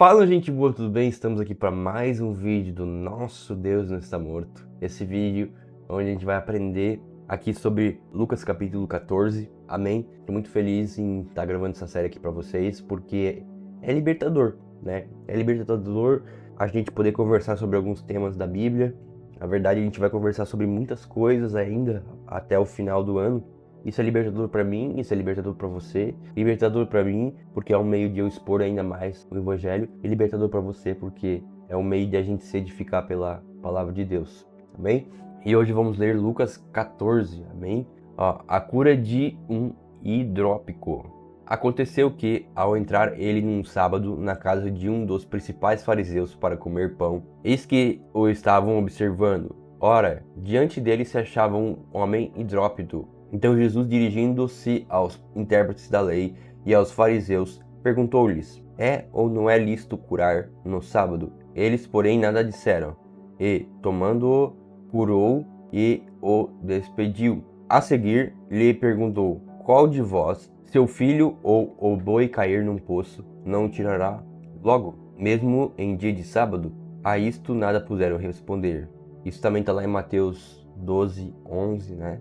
Fala, gente boa, tudo bem? Estamos aqui para mais um vídeo do Nosso Deus Não Está Morto. Esse vídeo onde a gente vai aprender aqui sobre Lucas capítulo 14, amém? Estou muito feliz em estar gravando essa série aqui para vocês, porque é libertador, né? É libertador a gente poder conversar sobre alguns temas da Bíblia. Na verdade, a gente vai conversar sobre muitas coisas ainda até o final do ano. Isso é libertador para mim, isso é libertador para você. Libertador para mim, porque é um meio de eu expor ainda mais o evangelho, e libertador para você, porque é um meio de a gente se edificar pela palavra de Deus. Amém? E hoje vamos ler Lucas 14, amém? A cura de um hidrópico. Aconteceu que, ao entrar ele num sábado na casa de um dos principais fariseus para comer pão, eis que o estavam observando. Ora, diante dele se achava um homem hidrópico. Então Jesus, dirigindo-se aos intérpretes da lei e aos fariseus, perguntou-lhes: é ou não é lícito curar no sábado? Eles, porém, nada disseram. E, tomando-o, curou e o despediu. A seguir, lhe perguntou: qual de vós, seu filho ou o boi cair num poço, não o tirará logo, mesmo em dia de sábado? A isto nada puderam responder. Isso também está lá em Mateus 12, 11, né?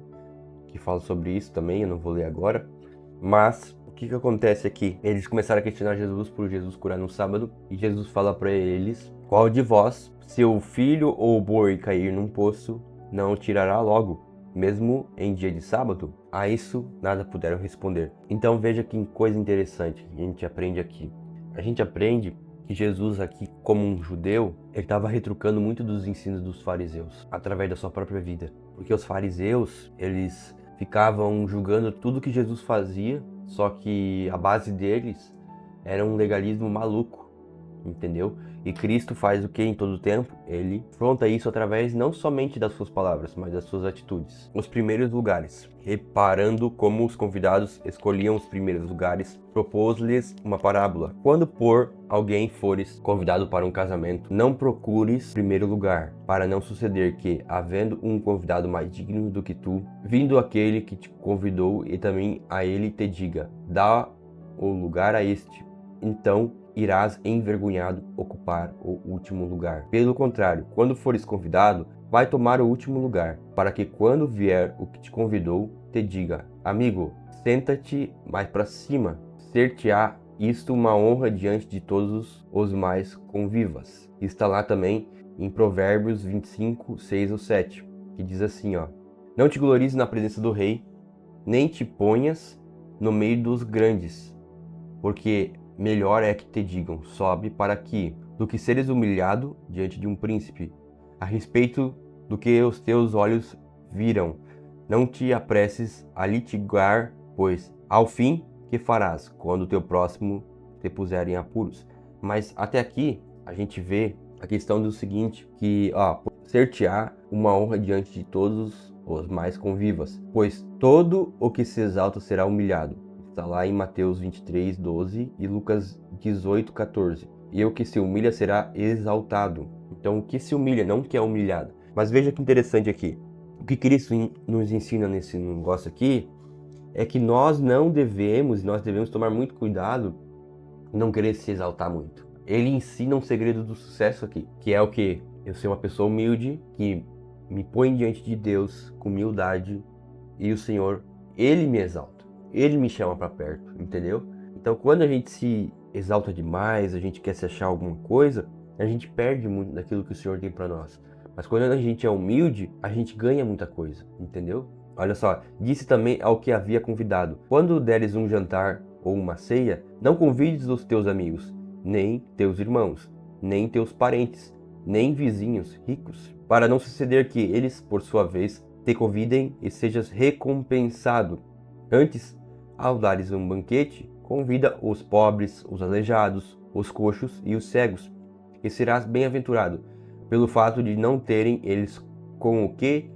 Que fala sobre isso também, eu não vou ler agora. Mas o que acontece aqui? Eles começaram a questionar Jesus por Jesus curar no sábado, e Jesus fala para eles: qual de vós, seu filho ou o boi cair num poço, não o tirará logo, mesmo em dia de sábado? A isso nada puderam responder. Então veja que coisa interessante que a gente aprende aqui. A gente aprende que Jesus aqui, como um judeu, ele estava retrucando muito dos ensinos dos fariseus, através da sua própria vida. Porque os fariseus, eles ficavam julgando tudo que Jesus fazia, só que a base deles era um legalismo maluco, entendeu? E Cristo faz o que em todo tempo? Ele afronta isso através não somente das suas palavras, mas das suas atitudes. Os primeiros lugares. Reparando como os convidados escolhiam os primeiros lugares, propôs-lhes uma parábola. Quando por alguém fores convidado para um casamento, não procures primeiro lugar, para não suceder que, havendo um convidado mais digno do que tu, vindo aquele que te convidou e também a ele te diga: dá o lugar a este, então irás envergonhado ocupar o último lugar. Pelo contrário, quando fores convidado, vai tomar o último lugar, para que quando vier o que te convidou, te diga: amigo, senta-te mais para cima. Ser-te-á isto uma honra diante de todos os mais convivas. Está lá também em Provérbios 25, 6 ou 7, que diz assim, não te glories na presença do rei, nem te ponhas no meio dos grandes, porque melhor é que te digam: sobe para aqui, do que seres humilhado diante de um príncipe. A respeito do que os teus olhos viram, não te apresses a litigar, pois, ao fim, que farás quando o teu próximo te puser em apuros? Mas até aqui, a gente vê a questão do seguinte, que, ser-te-á uma honra diante de todos os mais convivas, pois todo o que se exalta será humilhado. Está lá em Mateus 23, 12 e Lucas 18, 14. E o que se humilha será exaltado. Então, o que se humilha, não o que é humilhado. Mas veja que interessante aqui. O que Cristo nos ensina nesse negócio aqui é que nós devemos tomar muito cuidado em não querer se exaltar muito. Ele ensina um segredo do sucesso aqui, que é o que? Eu ser uma pessoa humilde, que me põe diante de Deus com humildade, e o Senhor, Ele me exalta. Ele me chama para perto, entendeu? Então, quando a gente se exalta demais, a gente quer se achar alguma coisa, a gente perde muito daquilo que o Senhor tem para nós. Mas quando a gente é humilde, a gente ganha muita coisa, entendeu? Olha só, disse também ao que havia convidado: quando deres um jantar ou uma ceia, não convides os teus amigos, nem teus irmãos, nem teus parentes, nem vizinhos ricos, para não suceder que eles, por sua vez, te convidem e sejas recompensado. Antes, ao dares um banquete, convida os pobres, os aleijados, os coxos e os cegos, e serás bem-aventurado, pelo fato de não terem eles com o que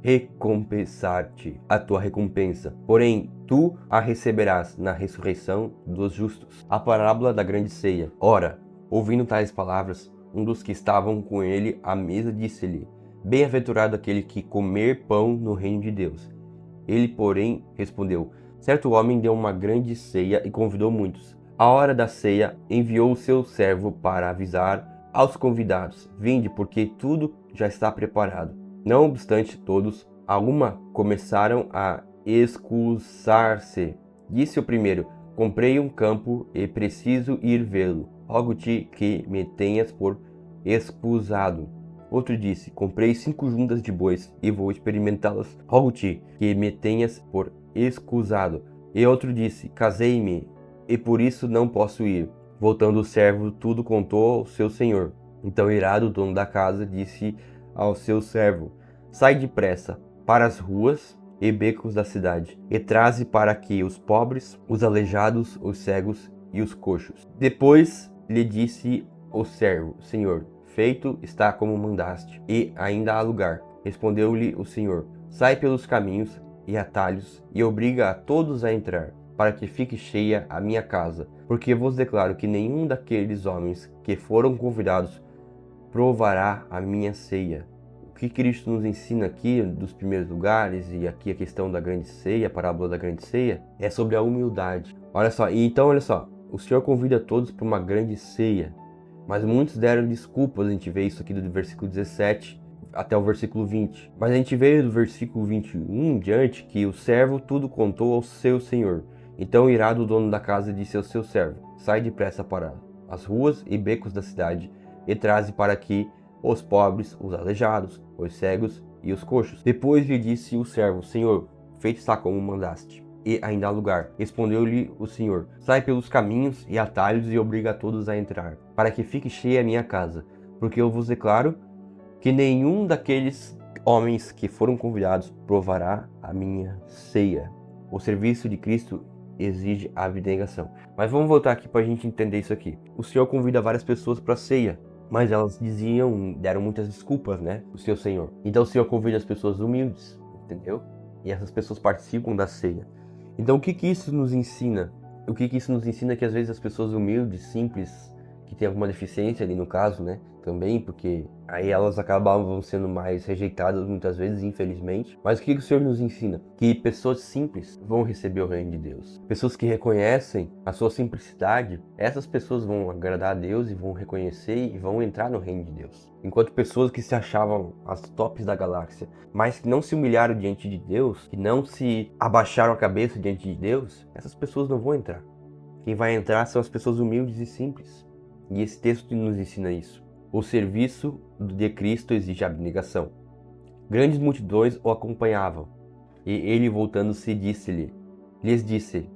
recompensar-te a tua recompensa. Porém, tu a receberás na ressurreição dos justos. A parábola da grande ceia. Ora, ouvindo tais palavras, um dos que estavam com ele à mesa disse-lhe: bem-aventurado aquele que comer pão no reino de Deus. Ele, porém, respondeu: certo homem deu uma grande ceia e convidou muitos. À hora da ceia, enviou o seu servo para avisar aos convidados: Vinde, porque tudo já está preparado. Não obstante, todos, a uma, começaram a excusar-se. Disse o primeiro: Comprei um campo e preciso ir vê-lo. Rogo-te que me tenhas por escusado. Outro disse: Comprei 5 juntas de bois e vou experimentá-las. Rogo-te que me tenhas por escusado. E outro disse: Casei-me e por isso não posso ir. Voltando o servo, tudo contou ao seu senhor. Então, irado, o dono da casa disse ao seu servo: Sai depressa para as ruas e becos da cidade, e traze para aqui os pobres, os aleijados, os cegos e os coxos. Depois lhe disse o servo: Senhor, feito está como mandaste, e ainda há lugar. Respondeu-lhe o Senhor: Sai pelos caminhos e atalhos, e obriga a todos a entrar, para que fique cheia a minha casa. Porque vos declaro que nenhum daqueles homens que foram convidados provará a minha ceia. O que Cristo nos ensina aqui dos primeiros lugares, e aqui a questão da grande ceia, a parábola da grande ceia, é sobre a humildade. Olha só, olha só, o Senhor convida todos para uma grande ceia, mas muitos deram desculpas. A gente vê isso aqui do versículo 17 até o versículo 20. Mas a gente vê do versículo 21 em diante que o servo tudo contou ao seu senhor. Então, irado, o dono da casa disse ao seu servo: Sai depressa para as ruas e becos da cidade e traze para aqui os pobres, os aleijados, os cegos e os coxos. Depois lhe disse o servo: Senhor, feito está como mandaste, e ainda há lugar. Respondeu-lhe o Senhor: Sai pelos caminhos e atalhos e obriga a todos a entrar, para que fique cheia a minha casa. Porque eu vos declaro que nenhum daqueles homens que foram convidados provará a minha ceia. O serviço de Cristo exige abnegação. Mas vamos voltar aqui para a gente entender isso aqui. O Senhor convida várias pessoas para a ceia, mas elas deram muitas desculpas, né? O seu Senhor. Então o Senhor convida as pessoas humildes, entendeu? E essas pessoas participam da ceia. Então o que isso nos ensina? O que isso nos ensina é que às vezes as pessoas humildes, simples, que têm alguma deficiência ali no caso, né? Também, porque aí elas acabavam sendo mais rejeitadas muitas vezes, infelizmente. Mas o que o Senhor nos ensina? Que pessoas simples vão receber o reino de Deus. Pessoas que reconhecem a sua simplicidade, essas pessoas vão agradar a Deus e vão reconhecer e vão entrar no reino de Deus. Enquanto pessoas que se achavam as tops da galáxia, mas que não se humilharam diante de Deus, que não se abaixaram a cabeça diante de Deus, essas pessoas não vão entrar. Quem vai entrar são as pessoas humildes e simples. E esse texto nos ensina isso. O serviço de Cristo exige abnegação. Grandes multidões o acompanhavam, e ele, voltando-se, lhes disse: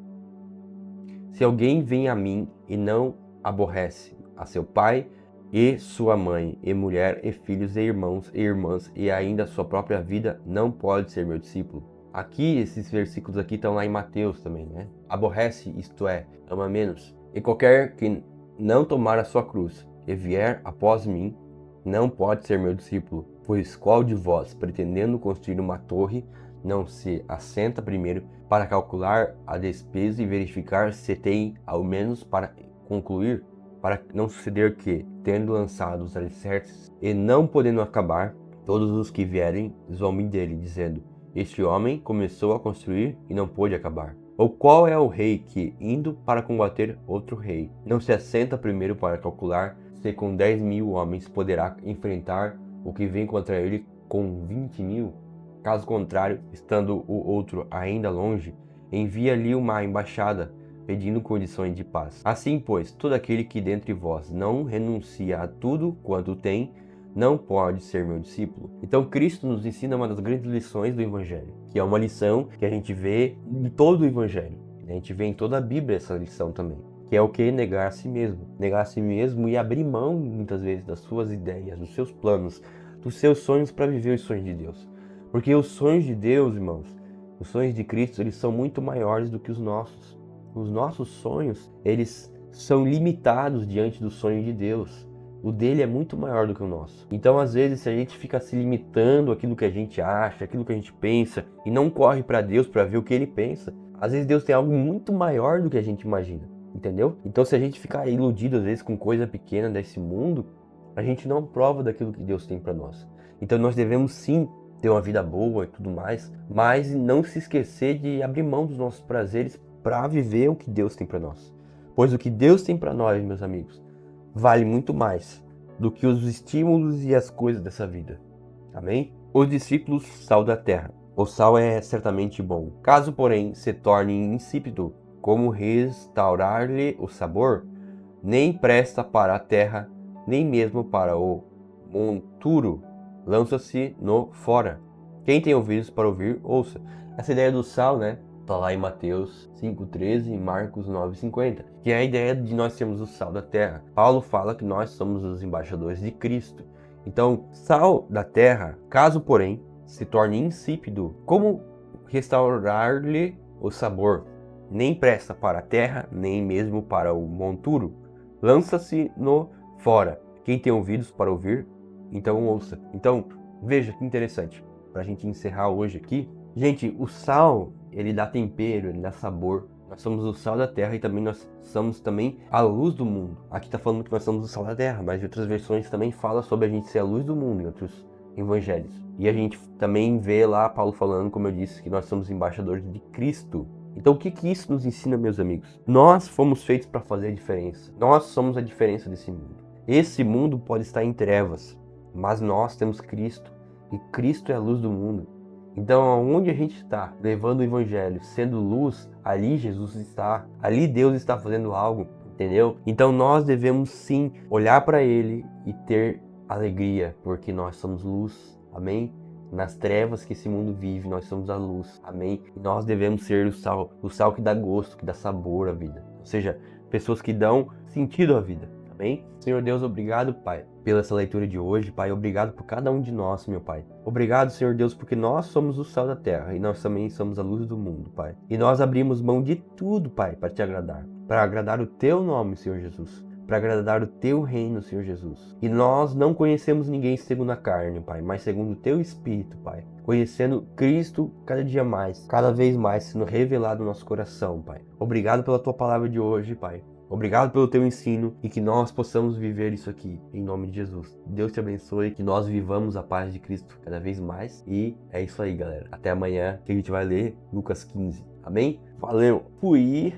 Se alguém vem a mim e não aborrece a seu pai e sua mãe, e mulher, e filhos, e irmãos, e irmãs, e ainda a sua própria vida, não pode ser meu discípulo. Aqui, esses versículos aqui estão lá em Mateus também, né? Aborrece, isto é, ama menos. E qualquer que não tomar a sua cruz e vier após mim, não pode ser meu discípulo. Pois qual de vós, pretendendo construir uma torre, não se assenta primeiro para calcular a despesa e verificar se tem ao menos para concluir, para não suceder que, tendo lançado os alicerces e não podendo acabar, todos os que vierem zombem dele, dizendo: Este homem começou a construir e não pôde acabar. Ou qual é o rei que, indo para combater outro rei, não se assenta primeiro para calcular se com 10.000 homens poderá enfrentar o que vem contra ele com 20.000? Caso contrário, estando o outro ainda longe, envia-lhe uma embaixada pedindo condições de paz. Assim, pois, todo aquele que dentre vós não renuncia a tudo quanto tem, não pode ser meu discípulo. Então Cristo nos ensina uma das grandes lições do Evangelho, que é uma lição que a gente vê em todo o Evangelho. A gente vê em toda a Bíblia essa lição também, que é o que? Negar a si mesmo. Negar a si mesmo e abrir mão, muitas vezes, das suas ideias, dos seus planos, dos seus sonhos para viver os sonhos de Deus. Porque os sonhos de Deus, irmãos, os sonhos de Cristo, eles são muito maiores do que os nossos. Os nossos sonhos, eles são limitados diante do sonho de Deus. O dele é muito maior do que o nosso. Então, às vezes, se a gente fica se limitando àquilo que a gente acha, àquilo que a gente pensa, e não corre para Deus para ver o que ele pensa, às vezes Deus tem algo muito maior do que a gente imagina, entendeu? Então, se a gente ficar iludido, às vezes, com coisa pequena desse mundo, a gente não prova daquilo que Deus tem para nós. Então, nós devemos sim ter uma vida boa e tudo mais, mas não se esquecer de abrir mão dos nossos prazeres para viver o que Deus tem para nós. Pois o que Deus tem para nós, meus amigos, vale muito mais do que os estímulos e as coisas dessa vida. Amém? Os discípulos, sal da terra. O sal é certamente bom. Caso, porém, se torne insípido, como restaurar-lhe o sabor? Nem presta para a terra, nem mesmo para o monturo. Lança-se no fora. Quem tem ouvidos para ouvir, ouça. Essa ideia do sal, né? Está lá em Mateus 5,13 e Marcos 9,50, que é a ideia de nós sermos o sal da terra. Paulo fala que nós somos os embaixadores de Cristo. Então, sal da terra, caso porém se torne insípido, como restaurar-lhe o sabor? Nem presta para a terra, nem mesmo para o monturo. Lança-se no fora. Quem tem ouvidos para ouvir, então ouça. Então, veja que interessante. Para a gente encerrar hoje aqui, gente, o sal, ele dá tempero, ele dá sabor. Nós somos o sal da terra e também nós somos também a luz do mundo. Aqui está falando que nós somos o sal da terra, mas em outras versões também fala sobre a gente ser a luz do mundo, em outros evangelhos. E a gente também vê lá Paulo falando, como eu disse, que nós somos embaixadores de Cristo. Então o que isso nos ensina, meus amigos? Nós fomos feitos para fazer a diferença. Nós somos a diferença desse mundo. Esse mundo pode estar em trevas, mas nós temos Cristo. E Cristo é a luz do mundo. Então, onde a gente está levando o evangelho, sendo luz, ali Jesus está, ali Deus está fazendo algo, entendeu? Então nós devemos sim olhar para Ele e ter alegria, porque nós somos luz, amém? Nas trevas que esse mundo vive, nós somos a luz, amém? E nós devemos ser o sal que dá gosto, que dá sabor à vida, ou seja, pessoas que dão sentido à vida. Amém? Senhor Deus, obrigado, Pai, pela essa leitura de hoje, Pai. Obrigado por cada um de nós, meu Pai. Obrigado, Senhor Deus, porque nós somos o sal da terra e nós também somos a luz do mundo, Pai. E nós abrimos mão de tudo, Pai, para te agradar. Para agradar o Teu nome, Senhor Jesus. Para agradar o Teu reino, Senhor Jesus. E nós não conhecemos ninguém segundo a carne, Pai, mas segundo o Teu Espírito, Pai. Conhecendo Cristo cada dia mais, cada vez mais, sendo revelado no nosso coração, Pai. Obrigado pela Tua palavra de hoje, Pai. Obrigado pelo teu ensino e que nós possamos viver isso aqui, em nome de Jesus. Deus te abençoe, que nós vivamos a paz de Cristo cada vez mais. E é isso aí, galera. Até amanhã, que a gente vai ler Lucas 15. Amém? Valeu! Fui!